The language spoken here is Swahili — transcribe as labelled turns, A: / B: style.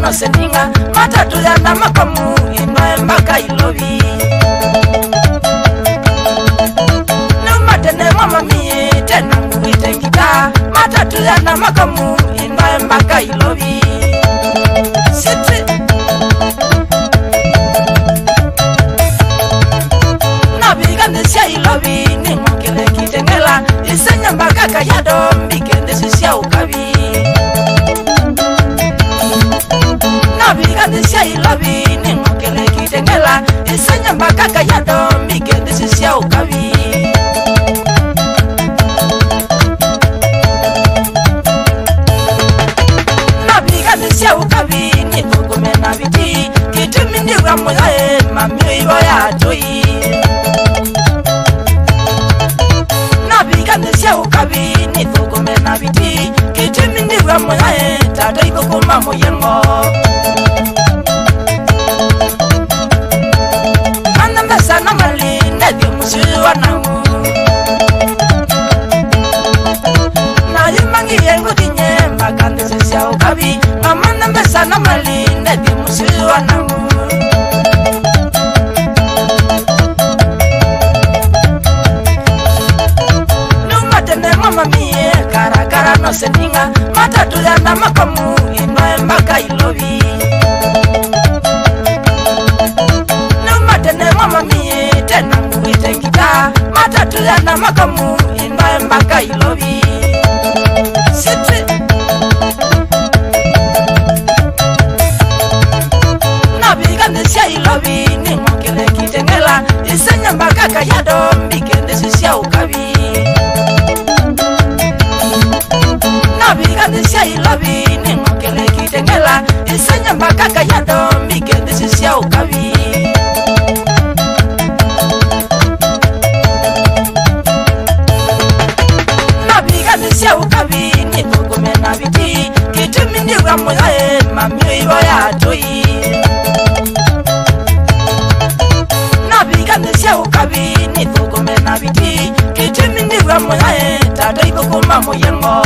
A: no seninga matatu ya na makamu inwa mpaka Ilobi no matene mama mie tena muite ngita matatu ya na makamu inwa mpaka Ilobi City na bigande sia Ilobi ni mokele kitengela isenya mpaka Kajiado mbikende sia ukabi Bigande sia Ilobi ni mokele kitengela isenya mpaka Kajiado mbikende sia ukabi na bigande sia ukabi ni tukume na biti kitumi ndiwa moyae mamiyo ya toi na bigande sia ukabi ni tukume na biti kitumi ndiwa moyae tata ikokoma moyengo Sana mali ndio msiwa nangu na yimangi yengo dinye magande sia ukabi mama na sana mali ndio msiwa nangu no matene mama mie karakara no seninga matatu ya na makamu inwa mpaka Ilobi mama mie tena muite ngita matatu ya na makamu inwa mpaka Ilobi City na bigande sia Ilobi ni mokele kitengela isenya mpaka Kajiado mbikende sia ukabi na bigande sia Ilobi ni mokele kitengela isenya mpaka Kajiado mbikende sia ukabi sia ukabi ni tukume na biti kitumi ndiwa moyae mamiyo ya toi na bigande sia ukabi ni tukume na biti kitumi ndiwa moyae tata ikokoma moyengo